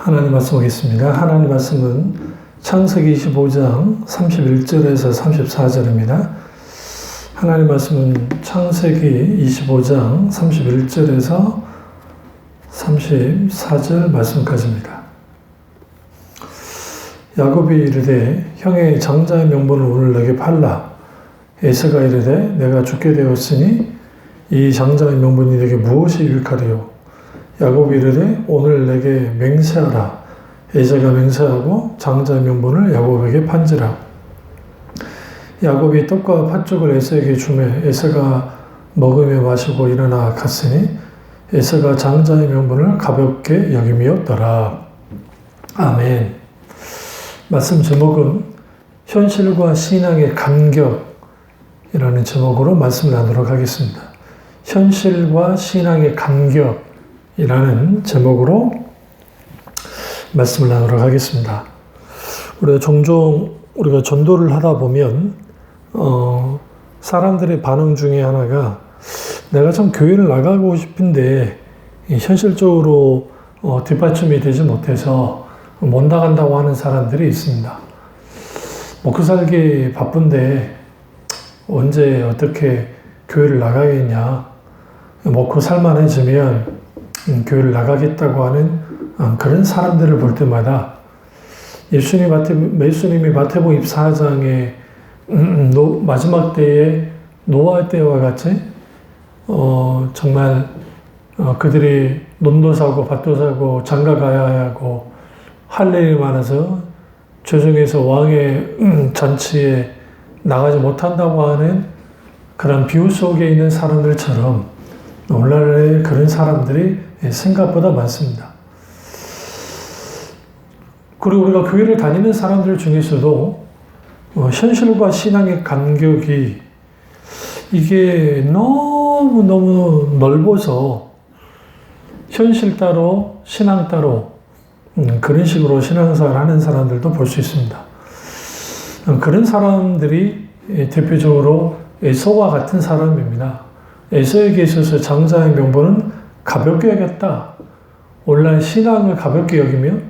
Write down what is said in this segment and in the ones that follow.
하나님 말씀 보겠습니다. 하나님 말씀은 창세기 25장 31절에서 34절입니다. 하나님 말씀은 창세기 25장 31절에서 34절 말씀까지입니다. 야곱이 이르되 형의 장자의 명분을 오늘 내게 팔라. 에서가 이르되 내가 죽게 되었으니 이 장자의 명분이 내게 무엇이 유익하리요. 야곱이 이르되 오늘 내게 맹세하라. 에서가 맹세하고 장자의 명분을 야곱에게 판지라. 야곱이 떡과 팥죽을 에서에게 주매 에서가 먹으며 마시고 일어나 갔으니 에서가 장자의 명분을 가볍게 여김이었더라. 아멘. 말씀 제목은 현실과 신앙의 간격이라는 제목으로 말씀을 나누도록 하겠습니다. 현실과 신앙의 간격이라는 제목으로 말씀을 나누도록 하겠습니다. 우리가 종종 우리가 전도를 하다 보면 사람들의 반응 중에 하나가 내가 참 교회를 나가고 싶은데 현실적으로 뒷받침이 되지 못해서 못 나간다고 하는 사람들이 있습니다. 먹고 살기 바쁜데 언제 어떻게 교회를 나가겠냐. 먹고 살만해지면 교회를 나가겠다고 하는 그런 사람들을 볼 때마다 예수님이 마태복음 24장에 마지막 때에 노아 때와 같이 정말 그들이 논도 사고 밭도 사고 장가 가야 하고 할 일이 많아서 죄송해서 왕의 잔치에 나가지 못한다고 하는 그런 비유 속에 있는 사람들처럼 오늘날에 그런 사람들이 생각보다 많습니다. 그리고 우리가 교회를 다니는 사람들 중에서도 현실과 신앙의 간격이 이게 너무너무 넓어서 현실 따로 신앙 따로 그런 식으로 신앙생활 하는 사람들도 볼 수 있습니다. 그런 사람들이 대표적으로 에서와 같은 사람입니다. 에서에게 있어서 장자의 명분은 가볍게 여겼다. 오늘날 신앙을 가볍게 여기면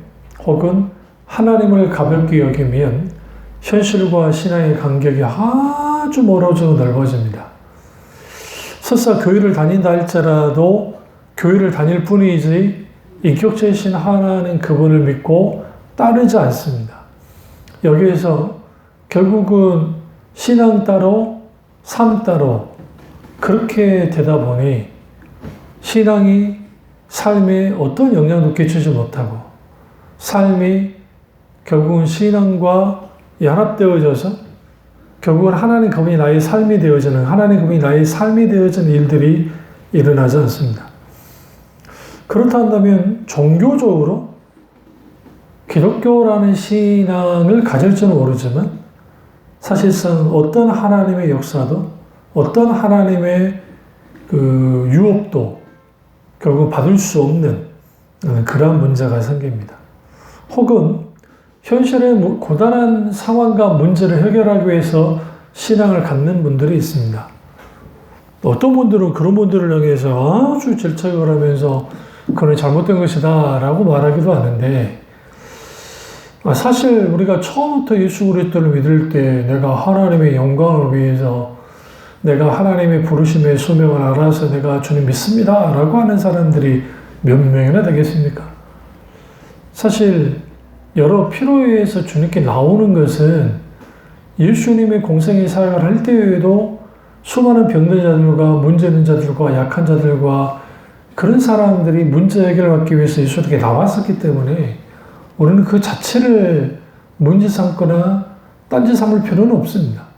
혹은 하나님을 가볍게 여기면 현실과 신앙의 간격이 아주 멀어지고 넓어집니다. 설사 교회를 다닌다 할지라도 교회를 다닐 뿐이지 인격체이신 하나님 그분을 믿고 따르지 않습니다. 여기에서 결국은 신앙 따로 삶 따로 그렇게 되다 보니 신앙이 삶에 어떤 영향도 끼치지 못하고 삶이 결국은 신앙과 연합되어져서 결국은 하나님 그분이 나의 삶이 되어지는 하나님 그분이 나의 삶이 되어지는 일들이 일어나지 않습니다. 그렇다 한다면 종교적으로 기독교라는 신앙을 가질지는 모르지만 사실상 어떤 하나님의 역사도 어떤 하나님의 그 유혹도 결국 받을 수 없는 그러한 문제가 생깁니다. 혹은 현실의 고단한 상황과 문제를 해결하기 위해서 신앙을 갖는 분들이 있습니다. 어떤 분들은 그런 분들을 향해서 아주 질책을 하면서 그건 잘못된 것이다 라고 말하기도 하는데 사실 우리가 처음부터 예수 그리스도를 믿을 때 내가 하나님의 영광을 위해서 내가 하나님의 부르심의 소명을 알아서 내가 주님 믿습니다 라고 하는 사람들이 몇 명이나 되겠습니까? 사실 여러 필요에 의해서 주님께 나오는 것은 예수님의 공생의 사역을 할 때에도 수많은 병든 자들과 문제 있는 자들과 약한 자들과 그런 사람들이 문제 해결을 받기 위해서 예수님께 나왔었기 때문에 우리는 그 자체를 문제 삼거나 딴지 삼을 필요는 없습니다.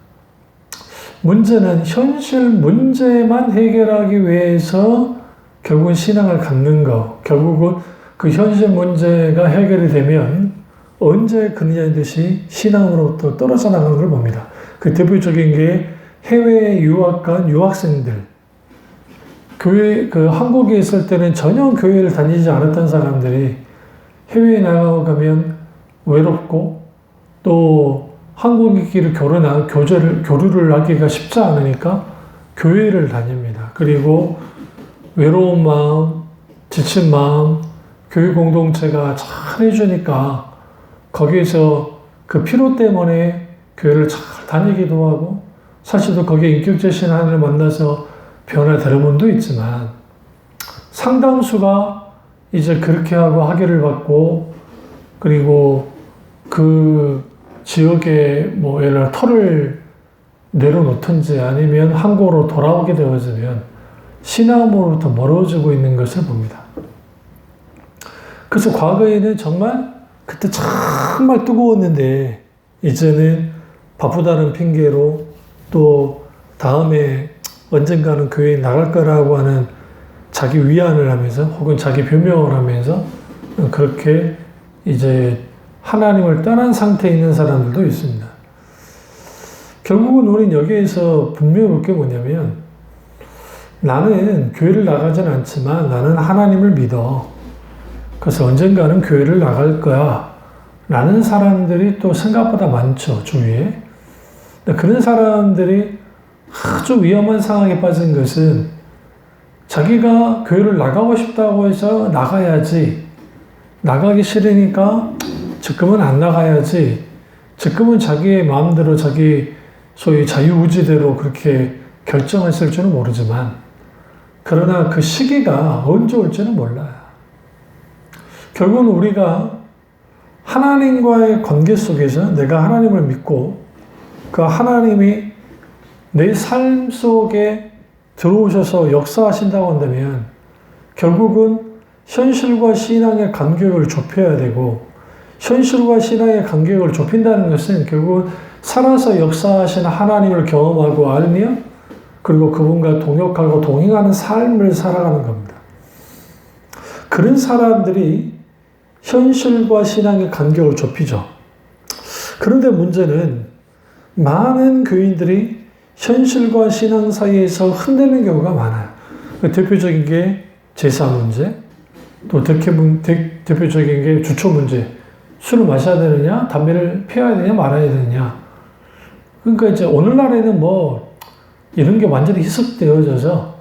문제는 현실 문제만 해결하기 위해서 결국은 신앙을 갖는 것, 결국은 그 현실 문제가 해결이 되면 언제 그러냐는 듯이 신앙으로부터 떨어져 나가는 걸 봅니다. 그 대표적인 게 해외에 유학 간 유학생들. 한국에 있을 때는 전혀 교회를 다니지 않았던 사람들이 해외에 나가면 외롭고 또 한국인끼리 교류를 하기가 쉽지 않으니까 교회를 다닙니다. 그리고 외로운 마음, 지친 마음, 교회 공동체가 잘 해주니까 거기에서 그 피로 때문에 교회를 잘 다니기도 하고 사실도 거기에 인격제신 하나님을 만나서 변화되는 분도 있지만 상당수가 이제 그렇게 하고 학위를 받고 그리고 그 지역에 뭐 예를 들어 터를 내려놓든지 아니면 한국으로 돌아오게 되어지면 신앙으로부터 멀어지고 있는 것을 봅니다. 그래서 과거에는 정말 그때 정말 뜨거웠는데 이제는 바쁘다는 핑계로 또 다음에 언젠가는 교회에 나갈 거라고 하는 자기 위안을 하면서 혹은 자기 변명을 하면서 그렇게 이제 하나님을 떠난 상태에 있는 사람들도 있습니다. 결국은 우리는 여기에서 분명히 볼 게 뭐냐면 나는 교회를 나가지는 않지만 나는 하나님을 믿어. 그래서 언젠가는 교회를 나갈 거야. 라는 사람들이 또 생각보다 많죠, 주위에. 그런 사람들이 아주 위험한 상황에 빠진 것은 자기가 교회를 나가고 싶다고 해서 나가야지. 나가기 싫으니까 지금은 안 나가야지. 지금은 자기의 마음대로 자기 소위 자유의지대로 그렇게 결정했을 줄은 모르지만 그러나 그 시기가 언제 올지는 몰라요. 결국은 우리가 하나님과의 관계 속에서 내가 하나님을 믿고 그 하나님이 내 삶 속에 들어오셔서 역사하신다고 한다면 결국은 현실과 신앙의 간격을 좁혀야 되고 현실과 신앙의 간격을 좁힌다는 것은 결국은 살아서 역사하시는 하나님을 경험하고 알며 그리고 그분과 동역하고 동행하는 삶을 살아가는 겁니다. 그런 사람들이 현실과 신앙의 간격을 좁히죠. 그런데 문제는 많은 교인들이 현실과 신앙 사이에서 흔들리는 경우가 많아요. 대표적인 게 제사 문제, 또 대표적인 게 주초 문제. 술을 마셔야 되느냐, 담배를 피워야 되느냐, 말아야 되느냐. 그러니까 이제 오늘날에는 뭐 이런 게 완전히 희석되어져서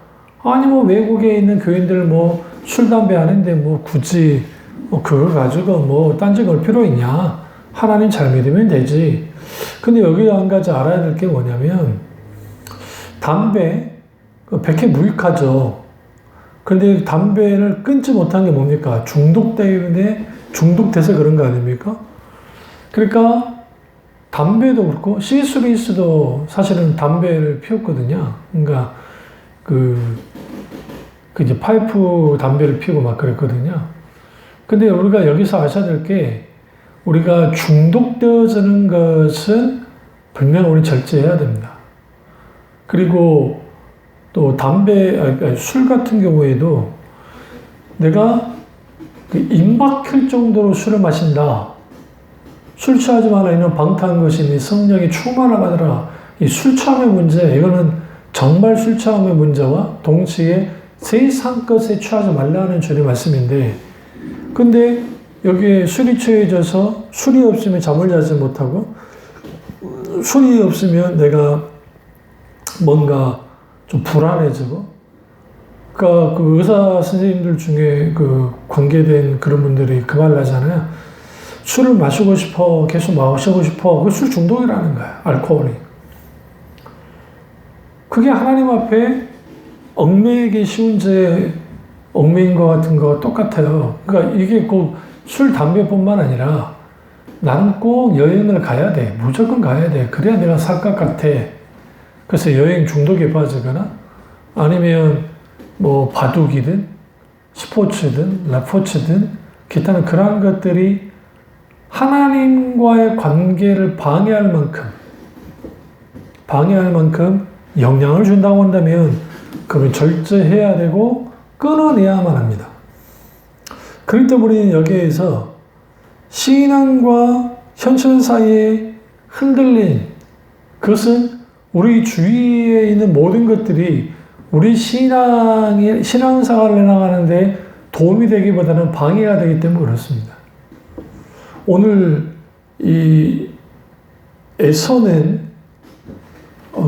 아니 뭐 외국에 있는 교인들 뭐 술, 담배 하는데 뭐 굳이 뭐 그거 가지고 뭐 딴지 걸 필요 있냐. 하나님 잘 믿으면 되지. 근데 여기 한 가지 알아야 될 게 뭐냐면 담배, 백해 무익하죠. 그런데 담배를 끊지 못한 게 뭡니까? 중독돼서 그런 거 아닙니까? 그러니까 담배도 그렇고 C.S. 루이스도 사실은 담배를 피웠거든요. 그러니까 그 이제 파이프 담배를 피우고 막 그랬거든요. 근데 우리가 여기서 아셔야 될 게 우리가 중독되어지는 것은 분명히 우리 절제해야 됩니다. 그리고 또 술 같은 경우에도 내가 임박할 정도로 술을 마신다. 술 취하지 마라. 이는 방탕한 것이니 성령이 충만을 받으라. 이 술 취함의 문제, 이거는 정말 술 취함의 문제와 동시에 세상 것에 취하지 말라는 주님의 말씀인데, 근데 여기에 술이 취해져서 술이 없으면 잠을 자지 못하고, 술이 없으면 내가 뭔가 좀 불안해지고, 그러니까 그 의사 선생님들 중에 그 관계된 그런 분들이 그 말 하잖아요. 술을 마시고 싶어, 계속 마시고 싶어. 그 술 중독이라는 거야, 알코올이. 그게 하나님 앞에 얽매이기 쉬운 죄, 얽매인 것 같은 거 똑같아요. 그러니까 이게 꼭 술, 담배뿐만 아니라 나는 꼭 여행을 가야 돼. 무조건 가야 돼. 그래야 내가 살 것 같아. 그래서 여행 중독에 빠지거나 아니면 뭐 바둑이든 스포츠든 라포츠든 기타는 그러한 것들이 하나님과의 관계를 방해할 만큼 영향을 준다고 한다면 그걸 절제해야 되고 끊어내야만 합니다. 그럴 때 우리는 여기에서 신앙과 현실 사이에 흔들린 그것은 우리 주위에 있는 모든 것들이 우리 신앙생활을 해나가는데 도움이 되기보다는 방해가 되기 때문에 그렇습니다. 오늘 이 에서는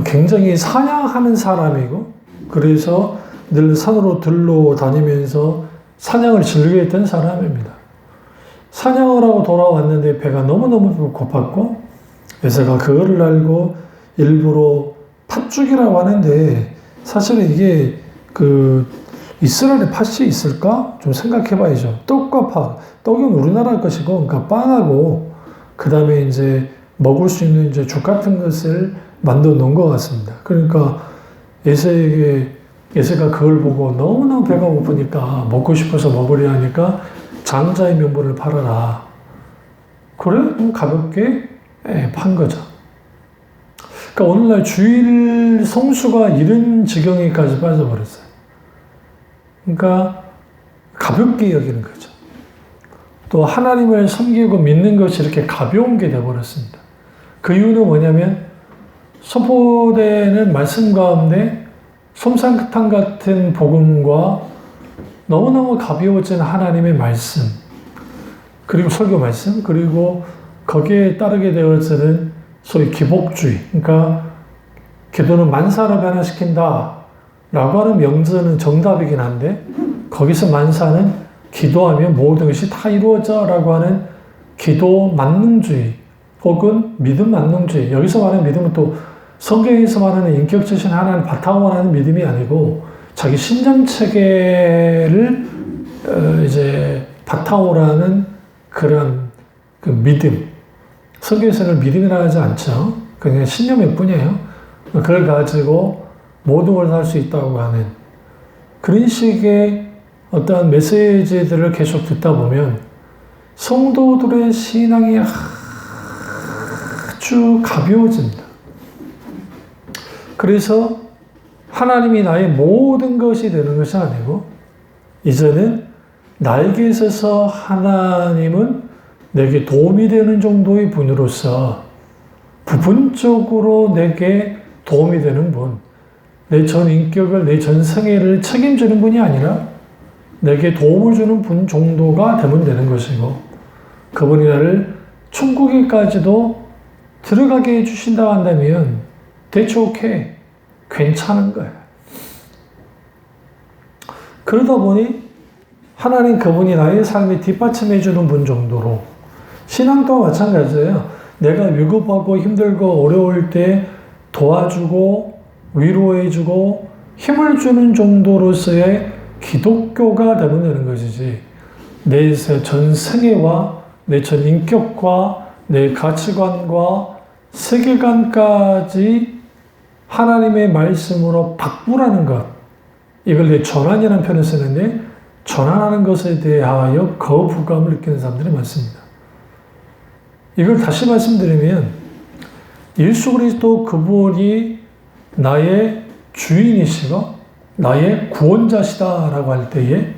굉장히 사냥하는 사람이고 그래서 늘 산으로 들러 다니면서 사냥을 즐겨했던 사람입니다. 사냥을 하고 돌아왔는데 배가 너무너무 고팠고 에서가 그거를 알고 일부러 팥죽이라고 하는데 사실은 이게 이스라엘에 팥이 있을까? 좀 생각해 봐야죠. 떡과 팥. 떡은 우리나라 것이고, 그러니까 빵하고, 그 다음에 이제 먹을 수 있는 이제 죽 같은 것을 만들어 놓은 것 같습니다. 그러니까 에서가 그걸 보고 너무너무 배가 고프니까 먹고 싶어서 먹으려 하니까 장자의 면보를 팔아라. 그래? 좀 가볍게 판 거죠. 그러니까 오늘날 주일 성수가 이런 지경에까지 빠져버렸어요. 그러니까 가볍게 여기는 거죠. 또 하나님을 섬기고 믿는 것이 이렇게 가벼운 게 되어버렸습니다. 그 이유는 뭐냐면 선포되는 말씀 가운데 솜사탕 같은 복음과 너무너무 가벼워진 하나님의 말씀, 그리고 설교 말씀, 그리고 거기에 따르게 되어서는 소위 기복주의, 그러니까 기도는 만사를 변화시킨다 라고 하는 명제는 정답이긴 한데 거기서 만사는 기도하면 모든 것이 다 이루어져 라고 하는 기도 만능주의 혹은 믿음 만능주의. 여기서 말하는 믿음은 또 성경에서 말하는 인격적인 하나님을 바탕으로 하는 믿음이 아니고 자기 신념 체계를 이제 바탕으로 하는 그런 그 믿음. 성경에서는 믿음이라 하지 않죠. 그냥 신념일 뿐이에요. 그걸 가지고 모든 걸 할 수 있다고 하는 그런 식의 어떠한 메시지들을 계속 듣다 보면 성도들의 신앙이 아주 가벼워집니다. 그래서 하나님이 나의 모든 것이 되는 것이 아니고 이제는 나에게 있어서 하나님은 내게 도움이 되는 정도의 분으로서 부분적으로 내게 도움이 되는 분, 내 전 인격을, 내 전 생애를 책임지는 분이 아니라 내게 도움을 주는 분 정도가 되면 되는 것이고 그분이 나를 천국에까지도 들어가게 해주신다 한다면 대초케 괜찮은 거예요. 그러다 보니 하나님 그분이 나의 삶에 뒷받침해 주는 분 정도로 신앙도 마찬가지예요. 내가 위급하고 힘들고 어려울 때 도와주고 위로해주고 힘을 주는 정도로서의 기독교가 되면 되는 것이지 내 전 생애와 내 전 인격과 내 가치관과 세계관까지 하나님의 말씀으로 바꾸라는 것, 이걸 내 전환이라는 표현을 쓰는데 전환하는 것에 대하여 거부감을 느끼는 사람들이 많습니다. 이걸 다시 말씀드리면 예수 그리스도 그분이 나의 주인이시고 나의 구원자시다라고 할 때에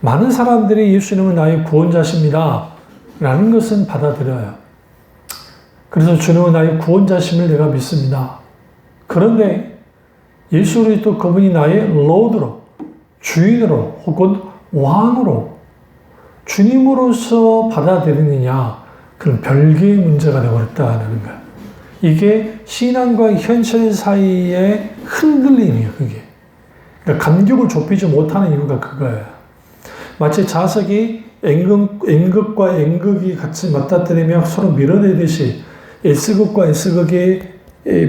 많은 사람들이 예수님은 나의 구원자십니다 라는 것은 받아들여요. 그래서 주님은 나의 구원자심을 내가 믿습니다. 그런데 예수 그리스도 그분이 나의 로드로, 주인으로 혹은 왕으로 주님으로서 받아들이느냐, 그런 별개의 문제가 되어버렸다는 거예요. 이게 신앙과 현실 사이의 흔들림이에요, 그게. 그러니까 간격을 좁히지 못하는 이유가 그거예요. 마치 자석이 N극과 N극이 같이 맞닥뜨리며 서로 밀어내듯이 S극과 S극이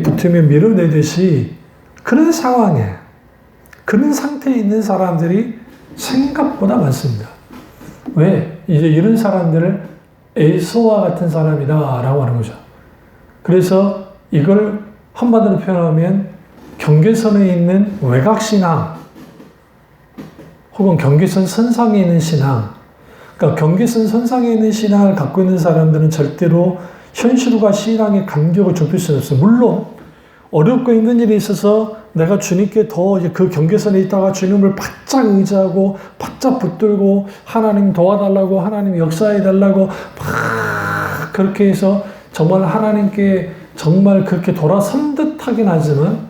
붙으면 밀어내듯이 그런 상황에, 그런 상태에 있는 사람들이 생각보다 많습니다. 왜? 이제 이런 사람들을 에서와 같은 사람이다 라고 하는 거죠. 그래서 이걸 한마디로 표현하면 경계선에 있는 외곽신앙 혹은 경계선 선상에 있는 신앙, 그러니까 경계선 선상에 있는 신앙을 갖고 있는 사람들은 절대로 현실과 신앙의 간격을 좁힐 수는 없어요. 물론 어렵고 힘든 일이 있어서 내가 주님께 더 그 경계선에 있다가 주님을 바짝 의지하고 바짝 붙들고 하나님 도와달라고, 하나님 역사해달라고 막 그렇게 해서 정말 하나님께 정말 그렇게 돌아선 듯하긴 하지만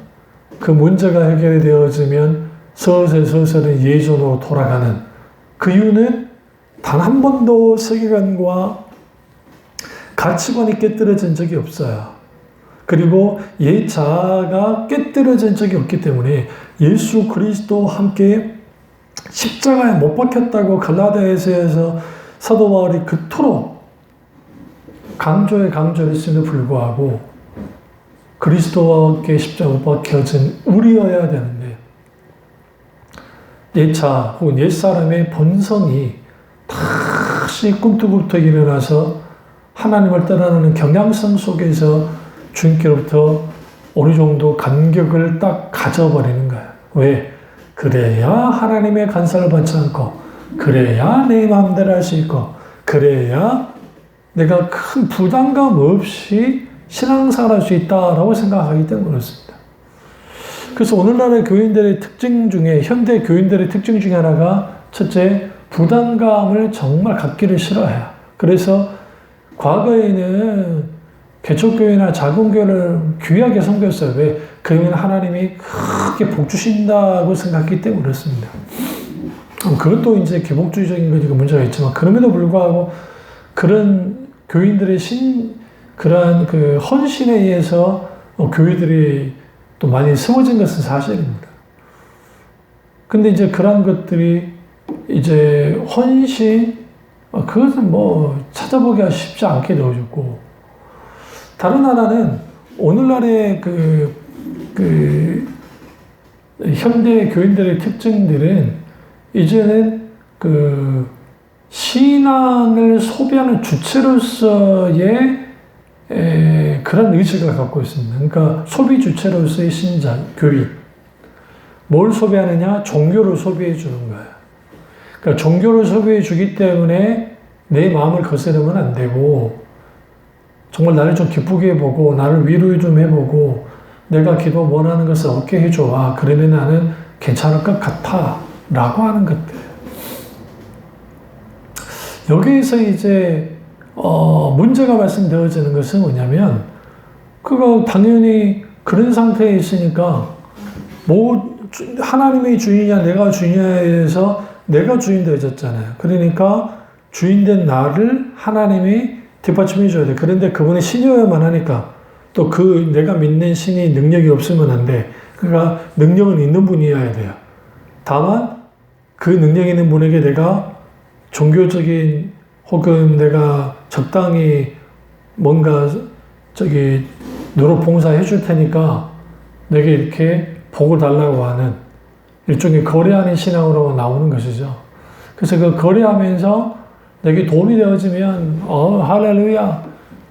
그 문제가 해결이 되어지면 서서히 예전으로 돌아가는 그 이유는 단 한 번도 세계관과 가치관이 깨뜨려진 적이 없어요. 그리고 옛 자아가 깨뜨려진 적이 없기 때문에 예수 그리스도와 함께 십자가에 못 박혔다고 갈라디아서에서 사도 바울이 그토록 강조를 했음에도 불구하고 그리스도께 십자가 못 박혀진 우리여야 되는데 옛차 혹은 옛사람의 본성이 다시 꿈틀꿈틀 일어나서 하나님을 떠나는 경향성 속에서 주님께로부터 어느 정도 간격을 딱 가져버리는 거예요. 왜? 그래야 하나님의 간섭을 받지 않고, 그래야 내 마음대로 할 수 있고, 그래야 내가 큰 부담감 없이 신앙생활 할 수 있다라고 생각하기 때문에 그렇습니다. 그래서 오늘날의 교인들의 특징 중에, 현대 교인들의 특징 중에 하나가 첫째, 부담감을 정말 갖기를 싫어해요. 그래서 과거에는 개척교회나 작은 교회를 귀하게 섬겼어요. 왜? 그러면 하나님이 크게 복 주신다고 생각했기 때문에 그렇습니다. 그것도 이제 개복주의적인 거니까 문제가 있지만, 그럼에도 불구하고 그런 교인들의 그러한 그 헌신에 의해서 교회들이 또 많이 세워진 것은 사실입니다. 근데 이제 그런 것들이 이제 헌신, 그것은 뭐 찾아보기가 쉽지 않게 되어졌고, 다른 하나는 오늘날의 현대 교인들의 특징들은 이제는 신앙을 소비하는 주체로서의 그런 의식을 갖고 있습니다. 그러니까 소비 주체로서의 신자, 교인. 뭘 소비하느냐? 종교를 소비해 주는 거예요. 그러니까 종교를 소비해 주기 때문에 내 마음을 거스르면 안 되고, 정말 나를 좀 기쁘게 해보고, 나를 위로 좀 해보고, 내가 기도 원하는 것을 얻게 해줘. 그러면 나는 괜찮을 것 같아. 라고 하는 것들. 여기에서 이제, 문제가 발생되어지는 것은 뭐냐면, 그거 당연히 그런 상태에 있으니까, 하나님의 주인이냐, 내가 주인이냐에 대해서 내가 주인 되어졌잖아요. 그러니까 주인된 나를 하나님이 뒷받침해 줘야 돼. 그런데 그분이 신이어야만 하니까 또 내가 믿는 신이 능력이 없으면 안 돼. 그러니까 능력은 있는 분이어야 돼요. 다만 그 능력 있는 분에게 내가 종교적인 혹은 내가 적당히 뭔가 노력 봉사해 줄 테니까 내게 이렇게 복을 달라고 하는 일종의 거래하는 신앙으로 나오는 것이죠. 그래서 그 거래하면서 내게 도움이 되어지면 할렐루야,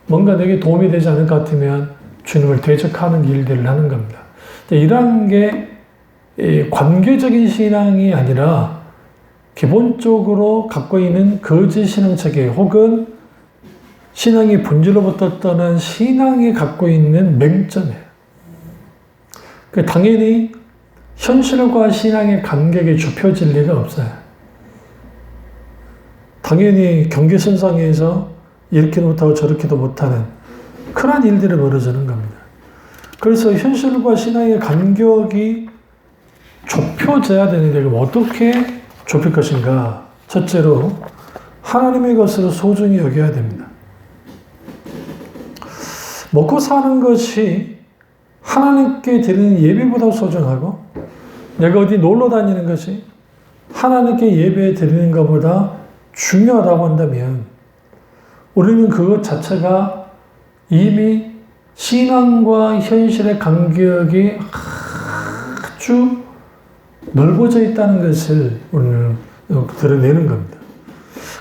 뭔가 내게 도움이 되지 않을 것 같으면 주님을 대적하는 일들을 하는 겁니다. 이러한 게 관계적인 신앙이 아니라 기본적으로 갖고 있는 거짓 신앙체계 혹은 신앙의 본질로부터 떠난 신앙이 갖고 있는 맹점이에요. 당연히 현실과 신앙의 간격이 좁혀질 리가 없어요. 당연히 경계선상에서 이렇게도 못하고 저렇게도 못하는 그런 일들이 벌어지는 겁니다. 그래서 현실과 신앙의 간격이 좁혀져야 되는데 그럼 어떻게 좁힐 것인가? 첫째로 하나님의 것으로 소중히 여겨야 됩니다. 먹고 사는 것이 하나님께 드리는 예배보다 소중하고 내가 어디 놀러 다니는 것이 하나님께 예배 드리는 것보다 중요하다고 한다면 우리는 그것 자체가 이미 신앙과 현실의 간격이 아주 넓어져 있다는 것을 오늘 드러내는 겁니다.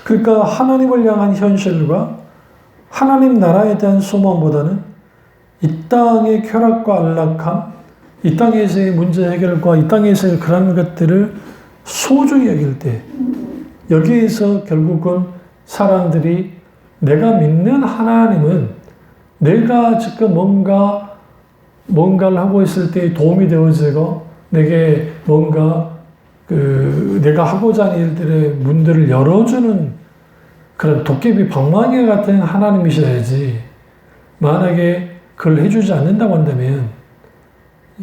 그러니까 하나님을 향한 현실과 하나님 나라에 대한 소망보다는 이 땅의 쾌락과 안락함, 이 땅에서의 문제 해결과 이 땅에서의 그런 것들을 소중히 여길 때 여기에서 결국은 사람들이 내가 믿는 하나님은 내가 지금 뭔가를 하고 있을 때 도움이 되어지고 내게 뭔가 내가 하고자 하는 일들의 문들을 열어주는 그런 도깨비 방망이 같은 하나님이셔야지 만약에 그걸 해주지 않는다고 한다면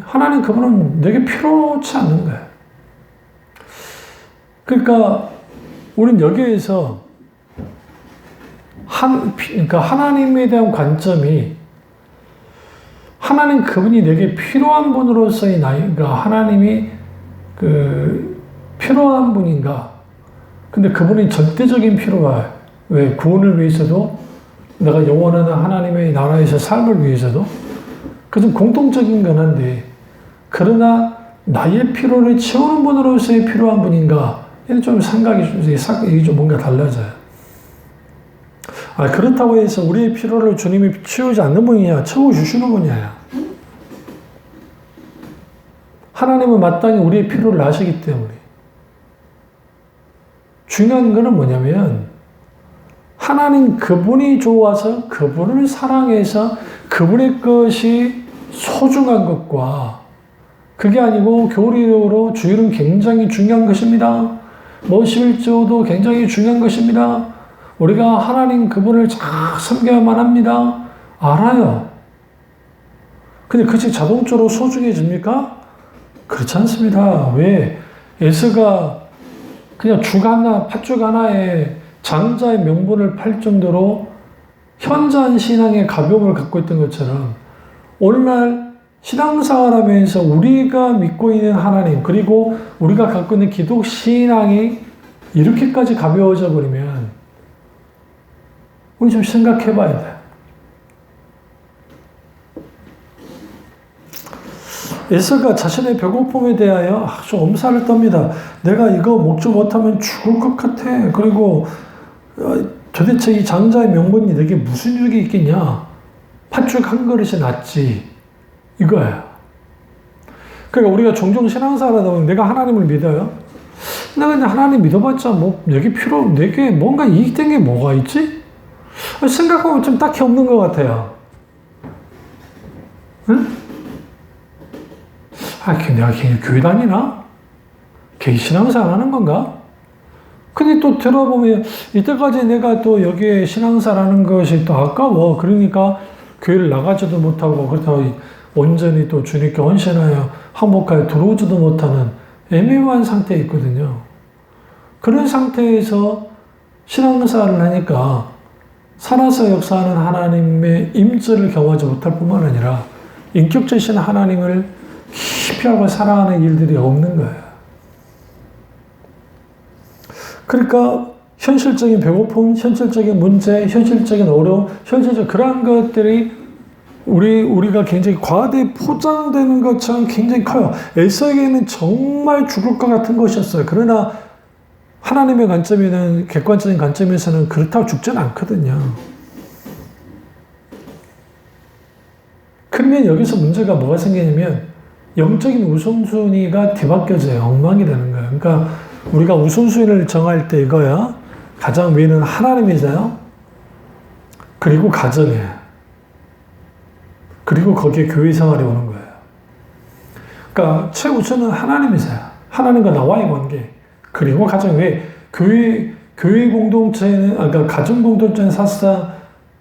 하나님 그분은 내게 필요치 않는 거예요. 그러니까 우리는 여기에서 그러니까 하나님에 대한 관점이 하나님 그분이 내게 필요한 분으로서의 나이가 하나님이 필요한 분인가? 근데 그분이 절대적인 필요가 왜 구원을 위해서도 내가 영원한 하나님의 나라에서 삶을 위해서도 그좀 공통적인 건 한데 그러나 나의 필요를 채우는 분으로서의 필요한 분인가? 이는 좀 생각이 좀 뭔가 달라져요. 그렇다고 해서 우리의 필요를 주님이 채우지 않는 분이냐? 채워주시는 분이야. 하나님은 마땅히 우리의 필요를 아시기 때문에. 중요한 것은 뭐냐면 하나님 그분이 좋아서 그분을 사랑해서 그분의 것이 소중한 것과 그게 아니고 교리적으로 주일은 굉장히 중요한 것입니다. 뭐 11조도 굉장히 중요한 것입니다. 우리가 하나님 그분을 잘 섬겨야만 합니다. 알아요. 근데 그것이 자동적으로 소중해집니까? 그렇지 않습니다. 왜? 에서가 그냥 팥죽 하나에 장자의 명분을 팔 정도로 현저한 신앙의 가벼움을 갖고 있던 것처럼 오늘날 신앙생활하면서 우리가 믿고 있는 하나님 그리고 우리가 갖고 있는 기독 신앙이 이렇게까지 가벼워져 버리면 우리 좀 생각해 봐야 돼. 에서가 자신의 배고픔에 대하여 아주 엄살을 떱니다. 내가 이거 먹지 못하면 죽을 것 같아. 그리고 도대체 이 장자의 명분이 내게 무슨 유익이 있겠냐? 팥죽 한 그릇이 낫지. 이거예요. 그러니까 우리가 종종 신앙생활 하다 보면 내가 하나님을 믿어요. 내가 그냥 하나님 믿어봤자 뭐 내게 뭔가 이익된 게 뭐가 있지? 생각하면 좀 딱히 없는 것 같아요. 응? 내가 괜히 교회 다니나? 괜히 신앙생활 하는 건가? 근데 또 들어보면 이때까지 내가 또 여기에 신앙생활 하는 것이 또 아까워. 그러니까 교회를 나가지도 못하고 그렇다고 온전히 또 주님께 헌신하여 항복하여 들어오지도 못하는 애매모호한 상태에 있거든요. 그런 상태에서 신앙생활을 하니까 살아서 역사하는 하나님의 임재를 경험하지 못할 뿐만 아니라 인격적이신 하나님을 깊이 알고 살아가는 일들이 없는 거예요. 그러니까 현실적인 배고픔, 현실적인 문제, 현실적인 어려움, 현실적 그러한 것들이 우리가 굉장히 과대 포장되는 것처럼 굉장히 커요. 에서에게는 정말 죽을 것 같은 것이었어요. 그러나 하나님의 관점에는 객관적인 관점에서는 그렇다고 죽지는 않거든요. 그러면 여기서 문제가 뭐가 생기냐면 영적인 우선순위가 뒤바뀌어져요. 엉망이 되는 거예요. 그러니까 우리가 우선순위를 정할 때 이거야. 가장 위는 하나님이세요. 그리고 가정이에요. 그리고 거기에 교회 생활이 오는 거예요. 그러니까 최우선은 하나님이세요. 하나님과 나와의 관계. 그리고 가정. 왜? 교회 공동체는, 그러니까 가정 공동체는 사실상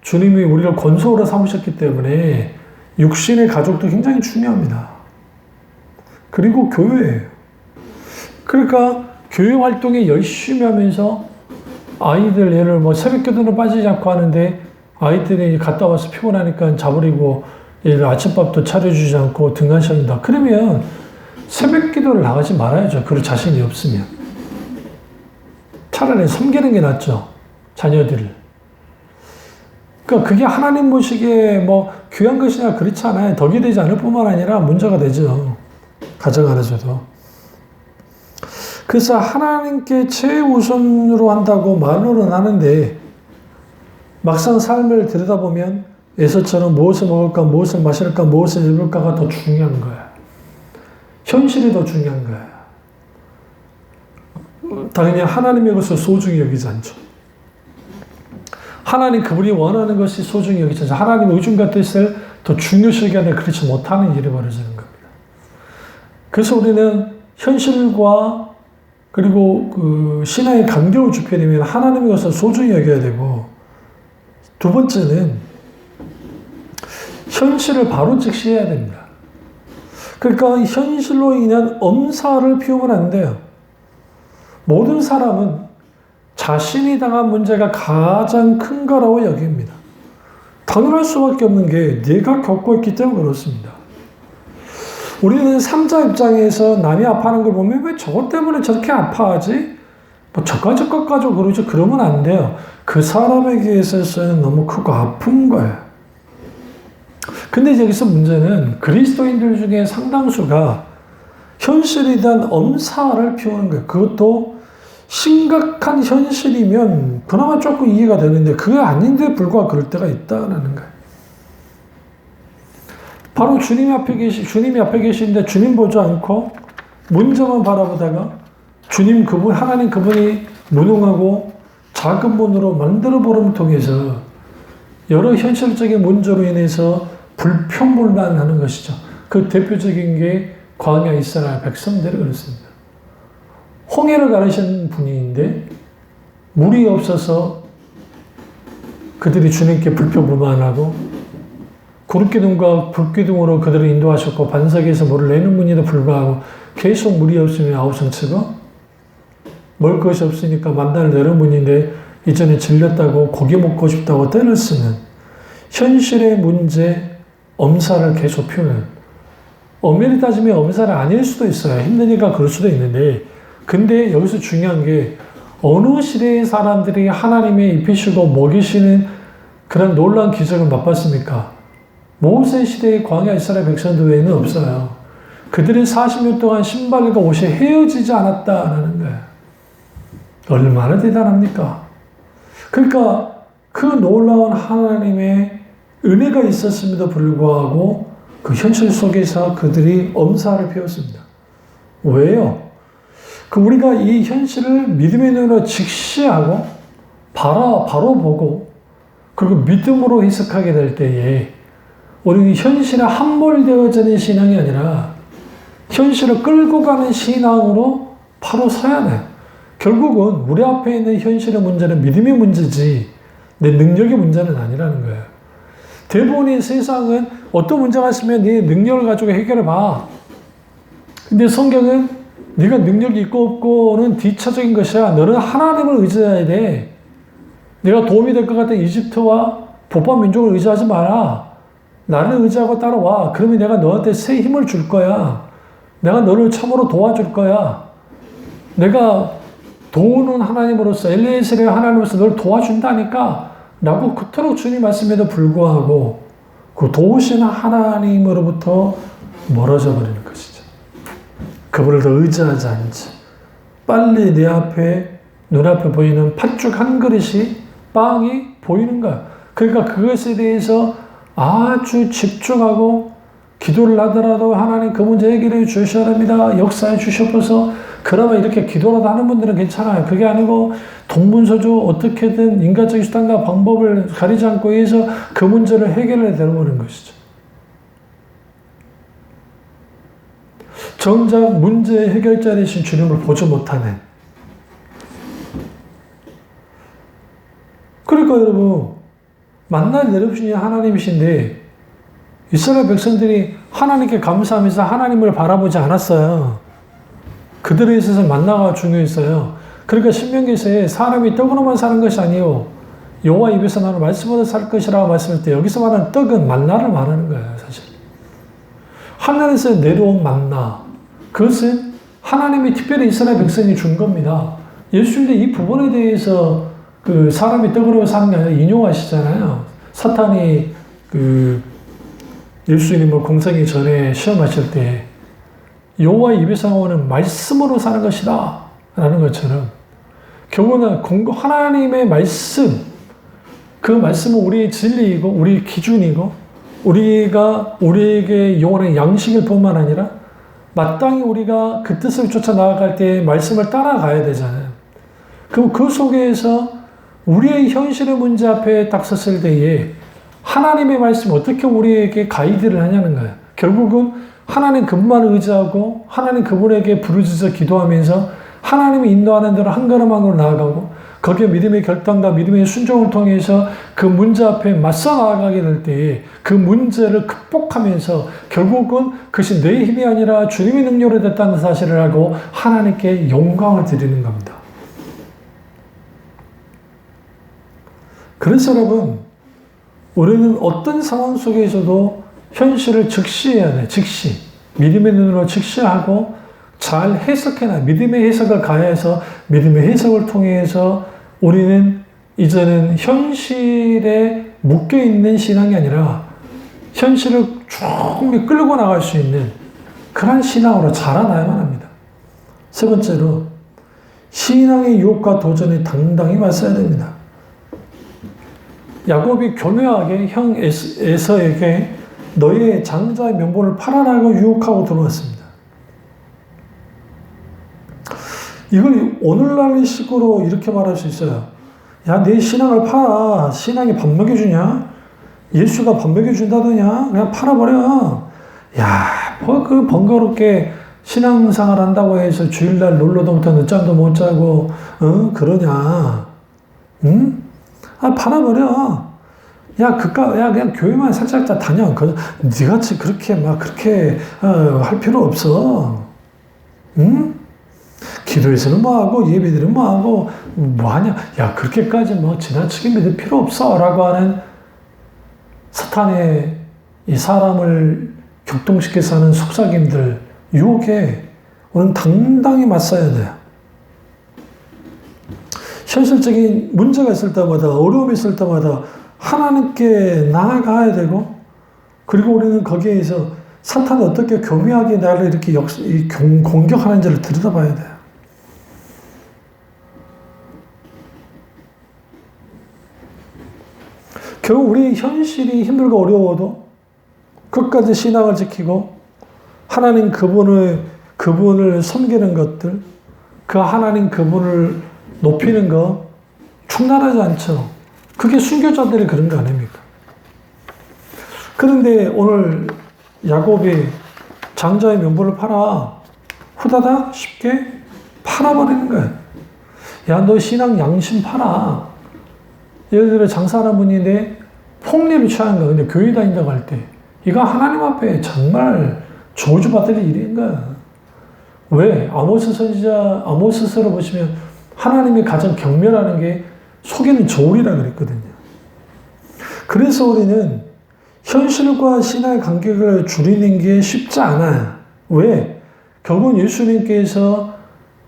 주님이 우리를 권속으로 삼으셨기 때문에 육신의 가족도 굉장히 중요합니다. 그리고 교회예요. 그러니까 교회 활동에 열심히 하면서 아이들 예를 뭐 새벽 기도는 빠지지 않고 하는데 아이들이 갔다 와서 피곤하니까 자버리고 예를 아침밥도 차려주지 않고 등한시한다. 그러면 새벽 기도를 나가지 말아야죠. 그럴 자신이 없으면. 차라리 섬기는 게 낫죠. 자녀들을. 그러니까 그게 하나님 보시기에 뭐 귀한 것이냐 그렇지 않아요. 덕이 되지 않을 뿐만 아니라 문제가 되죠. 가정 안에서도. 그래서 하나님께 최우선으로 한다고 말로는 하는데 막상 삶을 들여다보면 에서처럼 무엇을 먹을까, 무엇을 마실까, 무엇을 입을까가 더 중요한 거야. 현실이 더 중요한 거야. 당연히 하나님의 것을 소중히 여기지 않죠. 하나님 그분이 원하는 것이 소중히 여기지 않죠. 하나님 의중과 뜻을 더 중요시 여기는 그렇지 못하는 일이 벌어지는 겁니다. 그래서 우리는 현실과 그리고 그 신앙의 간격을 좁히려면 하나님의 것을 소중히 여겨야 되고 두 번째는 현실을 바로 직시해야 됩니다. 그러니까 현실로 인한 엄살을 피우면 안 돼요. 모든 사람은 자신이 당한 문제가 가장 큰 거라고 여깁니다. 당연할 수밖에 없는 게 내가 겪고 있기 때문에 그렇습니다. 우리는 삼자 입장에서 남이 아파하는 걸 보면 왜 저것 때문에 저렇게 아파하지? 뭐 저까지 가지고 그러죠. 그러면 안 돼요. 그 사람에게 있어서는 너무 크고 아픈 거예요. 근데 여기서 문제는 그리스도인들 중에 상당수가 현실에 대한 엄살을 피우는 거예요. 그것도 심각한 현실이면 그나마 조금 이해가 되는데 그게 아닌데 불구하고 그럴 때가 있다는 거예요. 바로 주님이 앞에 계시는데 주님 보지 않고 문제만 바라보다가 주님 그분, 하나님 그분이 무능하고 작은 문으로 만들어 보름을 통해서 여러 현실적인 문제로 인해서 불평불만하는 것이죠. 그 대표적인 게 광야 이스라엘 백성들이 그렇습니다. 홍해를 가르신 분인데 물이 없어서 그들이 주님께 불평불만하고 구름기둥과 불기둥으로 그들을 인도하셨고 반석에서 물을 내는 분에도 불구하고 계속 물이 없으면 아우성치고 먹을 것이 없으니까 만나를 내는 분인데 이전에 질렸다고 고기 먹고 싶다고 떼를 쓰는 현실의 문제, 엄살을 계속 표현. 엄밀히 따지면 엄살이 아닐 수도 있어요. 힘드니까 그럴 수도 있는데 근데 여기서 중요한 게 어느 시대의 사람들이 하나님의 입히시고 먹이시는 그런 놀라운 기적을 맛봤습니까? 모세 시대의 광야 이스라엘 백성들 외에는 없어요. 그들은 40년 동안 신발과 옷이 헤어지지 않았다라는 거예요. 얼마나 대단합니까? 그러니까 그 놀라운 하나님의 은혜가 있었음에도 불구하고 그 현실 속에서 그들이 엄살을 피웠습니다. 왜요? 우리가 이 현실을 믿음의 눈으로 직시하고 바로 보고 그리고 믿음으로 해석하게 될 때에 우리는 현실에 함몰되어지는 신앙이 아니라 현실을 끌고 가는 신앙으로 바로 서야 돼요. 결국은 우리 앞에 있는 현실의 문제는 믿음의 문제지 내 능력의 문제는 아니라는 거예요. 대부분의 세상은 어떤 문제가 있으면 네 능력을 가지고 해결해 봐. 근데 성경은 네가 능력이 있고 없고는 뒤차적인 것이야. 너는 하나님을 의지해야 돼. 네가 도움이 될 것 같은 이집트와 북방 민족을 의지하지 마라. 나를 의지하고 따라와. 그러면 내가 너한테 새 힘을 줄 거야. 내가 너를 참으로 도와줄 거야. 내가 도우는 하나님으로서 엘리에셀의 하나님으로서 너를 도와준다니까 라고 그토록 주님 말씀에도 불구하고 그 도우시는 하나님으로부터 멀어져 버리는 것이죠. 그분을 더 의지하지 않지. 빨리 내 앞에 눈앞에 보이는 팥죽 한 그릇이 빵이 보이는 거야. 그러니까 그것에 대해서 아주 집중하고 기도를 하더라도 하나님 그 문제 해결해 주셔야 합니다. 역사해 주셔서 그나마 이렇게 기도라도 하는 분들은 괜찮아요. 그게 아니고 동문서주 어떻게든 인간적인 수단과 방법을 가리지 않고 해서 그 문제를 해결해 내려보는 것이죠. 정작 문제 해결자 되신 주님을 보지 못하는. 그러니까 여러분 만날 내려주신 하나님이신데 이스라엘 백성들이 하나님께 감사하면서 하나님을 바라보지 않았어요. 그들에 있어서 만나가 중요했어요. 그러니까 신명기서에 사람이 떡으로만 사는 것이 아니요 여호와 입에서 나는 말씀으로 살 것이라고 말씀할 때 여기서 말하는 떡은 만나를 말하는 거예요. 사실 하늘에서 내려온 만나 그것은 하나님이 특별히 이스라엘 백성이 준 겁니다. 예수님도 이 부분에 대해서 그 사람이 떡으로 사는 게 아니라 인용하시잖아요. 사탄이 예수님을 공생이 전에 시험하실 때 여호와의 입에서 나오는 말씀으로 사는 것이다 라는 것처럼 결국은 하나님의 말씀 그 말씀은 우리의 진리이고 우리의 기준이고 우리에게 영원한 양식일 뿐만 아니라 마땅히 우리가 그 뜻을 쫓아 나아갈 때 말씀을 따라가야 되잖아요. 그럼 그 속에서 우리의 현실의 문제 앞에 딱 섰을 때에 하나님의 말씀이 어떻게 우리에게 가이드를 하냐는 거예요. 결국은 하나님 그분만을 의지하고 하나님 그분에게 부르짖어 기도하면서 하나님이 인도하는 대로 한 걸음 한 걸음 나아가고 거기에 믿음의 결단과 믿음의 순종을 통해서 그 문제 앞에 맞서 나아가게 될 때에 그 문제를 극복하면서 결국은 그것이 내 힘이 아니라 주님의 능력으로 됐다는 사실을 알고 하나님께 영광을 드리는 겁니다. 그래서 여러분 우리는 어떤 상황 속에서도 현실을 즉시해야 돼. 즉시. 믿음의 눈으로 직시하고 잘 해석해놔. 믿음의 해석을 가해서 믿음의 해석을 통해서 우리는 이제는 현실에 묶여있는 신앙이 아니라 현실을 충분히 끌고 나갈 수 있는 그런 신앙으로 자라나야만 합니다. 세 번째로 신앙의 유혹과 도전에 당당히 맞서야 됩니다. 야곱이 교묘하게 형 에서에게 너의 장자의 명분을 팔아라고 유혹하고 들어왔습니다. 이걸 오늘날 식으로 이렇게 말할 수 있어요. 야, 내 신앙을 팔아. 신앙이 밥 먹여주냐? 예수가 밥 먹여준다더냐? 그냥 팔아버려. 야, 뭐 그 번거롭게 신앙생활 한다고 해서 주일날 놀러도 늦잠도 못 자고 그러냐? 응? 아, 팔아버려. 야, 그냥 교회만 살짝 다녀. 니같이 그렇게 할 필요 없어. 응? 기도에서는 뭐하고, 예배들은 뭐하고, 뭐하냐. 야, 그렇게까지 지나치게 믿을 필요 없어. 라고 하는 사탄의 이 사람을 격동시켜서 하는 속삭임들, 유혹에 우리는 당당히 맞서야 돼요. 현실적인 문제가 있을 때마다, 어려움이 있을 때마다 하나님께 나아가야 되고, 그리고 우리는 거기에서 사탄이 어떻게 교묘하게 나를 이렇게 공격하는지를 들여다봐야 돼요. 결국 우리 현실이 힘들고 어려워도 끝까지 신앙을 지키고 하나님 그분을 섬기는 것들, 그 하나님 그분을 높이는 거 충만하지 않죠. 그게 순교자들이 그런 거 아닙니까? 그런데 오늘 야곱이 장자의 명분을 팔아 후다닥 쉽게 팔아버리는 거예요. 야, 너 신앙 양심 팔아. 예를 들어 장사하는 분인데 폭리를 취하는 거야. 근데 교회 다닌다고 할 때 이거 하나님 앞에 정말 저주받을 일인 거야. 왜? 아모스 선지자 아모스서를 보시면 하나님이 가장 경멸하는 게 속에는 저울이라 그랬거든요. 그래서 우리는 현실과 신앙의 간격을 줄이는 게 쉽지 않아요. 왜? 결국은 예수님께서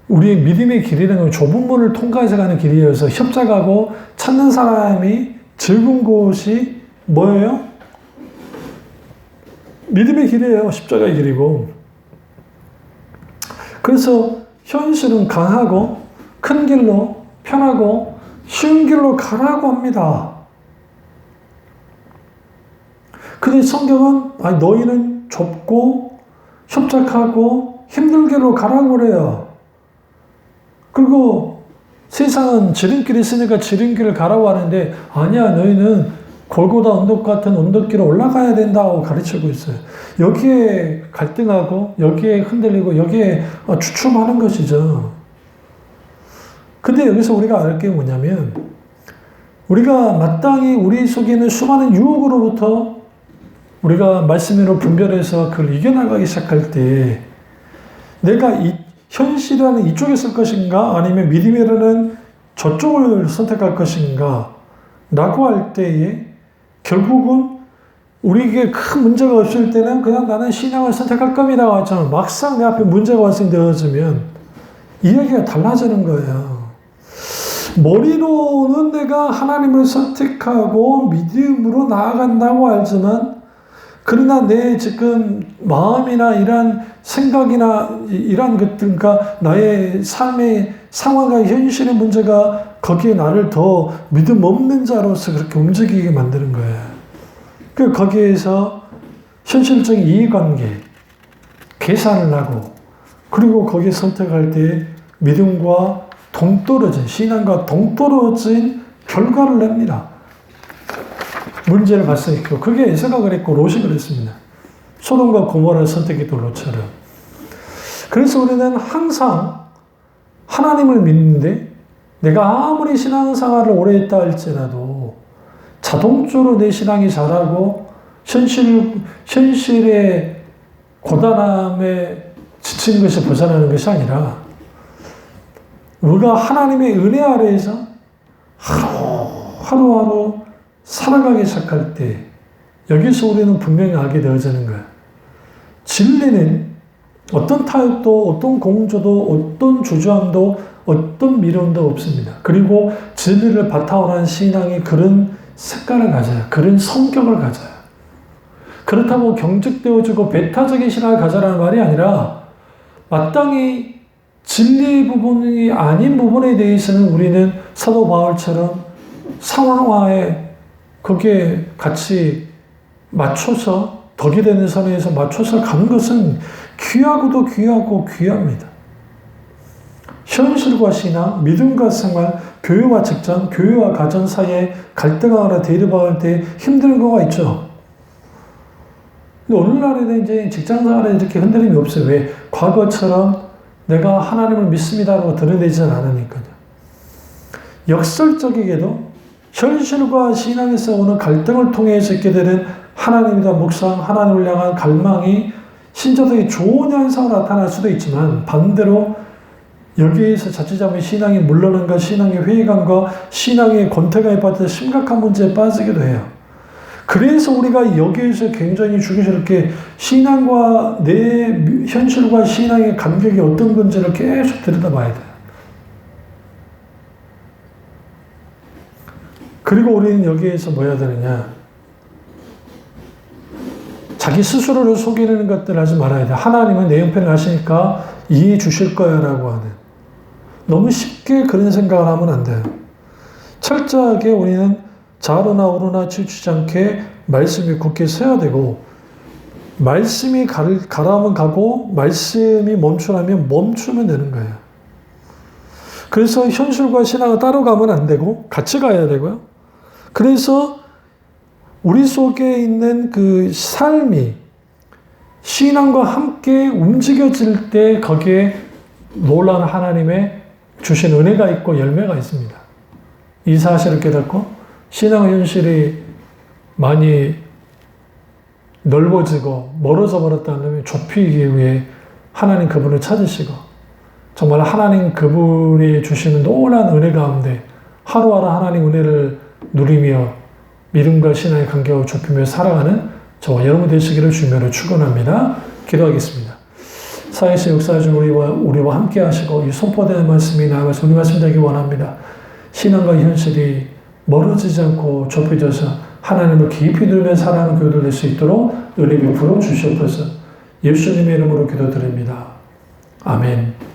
우리의 믿음의 길이라는 건 좁은 문을 통과해서 가는 길이어서 협작하고 찾는 사람이 즐거운 곳이 뭐예요? 믿음의 길이에요. 십자가의 길이고. 그래서 현실은 강하고 큰 길로 편하고 쉬운 길로 가라고 합니다. 근데 성경은 너희는 좁고 협착하고 힘든 길로 가라고 그래요. 그리고 세상은 지름길이 있으니까 지름길을 가라고 하는데 아니야, 너희는 골고다 언덕 같은 언덕길을 올라가야 된다고 가르치고 있어요. 여기에 갈등하고 여기에 흔들리고 여기에 주춤하는 것이죠. 근데 여기서 우리가 알 게 뭐냐면 우리가 마땅히 우리 속에 있는 수많은 유혹으로부터 우리가 말씀으로 분별해서 그걸 이겨나가기 시작할 때 내가 이 현실이라는 이쪽에 쓸 것인가 아니면 믿음이라는 저쪽을 선택할 것인가 라고 할 때에 결국은 우리에게 큰 문제가 없을 때는 그냥 나는 신앙을 선택할 겁니다 하지만 막상 내 앞에 문제가 왔으면 이야기가 달라지는 거예요. 머리로는 내가 하나님을 선택하고 믿음으로 나아간다고 알지만 그러나 내 지금 마음이나 이런 생각이나 이런 것들, 그러니까 나의 삶의 상황과 현실의 문제가 거기에 나를 더 믿음 없는 자로서 그렇게 움직이게 만드는 거예요. 그 거기에서 현실적인 이해관계, 계산을 하고 그리고 거기에 선택할 때 믿음과 동떨어진, 신앙과 동떨어진 결과를 냅니다. 문제를 발생했고 그게 에서가 그랬고 롯이 그랬습니다. 소돔과 고모라를 선택했던 롯처럼. 그래서 우리는 항상 하나님을 믿는데 내가 아무리 신앙생활을 오래 했다 할지라도 자동적으로 내 신앙이 자라고 현실의 고단함에 지친 것이 벗어나는 것이 아니라 우리가 하나님의 은혜 아래에서 하루하루 살아가기 시작할 때 여기서 우리는 분명히 알게 되어지는 거야. 진리는 어떤 타협도, 어떤 공조도, 어떤 주저함도, 어떤 미련도 없습니다. 그리고 진리를 바탕으로 한 신앙이 그런 색깔을 가져요. 그런 성격을 가져요. 그렇다고 경직되어지고 배타적인 신앙을 가져라는 말이 아니라 마땅히 진리 부분이 아닌 부분에 대해서는 우리는 사도 바울처럼 상황화에 거기에 같이 맞춰서 덕이 되는 선에서 맞춰서 가는 것은 귀하고도 귀하고 귀합니다. 현실과 신앙, 믿음과 생활, 교회와 직장, 교회와 가정 사이에 갈등하거나 대립할 때 힘든 경우가 있죠. 근데 오늘날에는 이제 직장생활에 이렇게 흔들림이 없어요. 왜? 과거처럼 내가 하나님을 믿습니다라고 드러내지는 않으니까요. 역설적이게도 현실과 신앙에서 오는 갈등을 통해서 있게 되는 하나님이다 묵상, 하나님을 향한 갈망이 신자들에게 좋은 현상으로 나타날 수도 있지만 반대로 여기에서 자칫 잘못 신앙이 물러난가 신앙의 회의감과 신앙의 권태감에 빠져 심각한 문제에 빠지기도 해요. 그래서 우리가 여기에서 굉장히 주기스럽게 신앙과 내 현실과 신앙의 간격이 어떤 건지를 계속 들여다봐야 돼요. 그리고 우리는 여기에서 뭐 해야 되느냐. 자기 스스로를 속이는 것들 하지 말아야 돼. 하나님은 내 형편을 아시니까 이해해 주실 거야 라고 하는. 너무 쉽게 그런 생각을 하면 안 돼요. 철저하게 우리는 좌로나 우로나 치우치지 않게 말씀이 굳게 서야 되고 말씀이 가라면 가고 말씀이 멈추라면 멈추면 되는 거예요. 그래서 현실과 신앙을 따로 가면 안 되고 같이 가야 되고요. 그래서 우리 속에 있는 그 삶이 신앙과 함께 움직여질 때 거기에 놀라운 하나님의 주신 은혜가 있고 열매가 있습니다. 이 사실을 깨닫고 신앙의 현실이 많이 넓어지고 멀어져 버렸다면 좁히기 위해 하나님 그분을 찾으시고 정말 하나님 그분이 주시는 놀라운 은혜 가운데 하루하루 하나님 은혜를 누리며 믿음과 신앙의 간격을 좁히며 살아가는 저와 여러분 되시기를 주님으로 축원합니다. 기도하겠습니다. 사회에서 역사하신 우리와 함께 하시고 이 선포되는 말씀이 나아가서 우리 말씀 되기 원합니다. 신앙과 현실이 멀어지지 않고 좁혀져서 하나님을 깊이 누리며 살아가는 교회들 될 수 있도록 은혜 베풀어 주시옵소서. 예수님의 이름으로 기도드립니다. 아멘.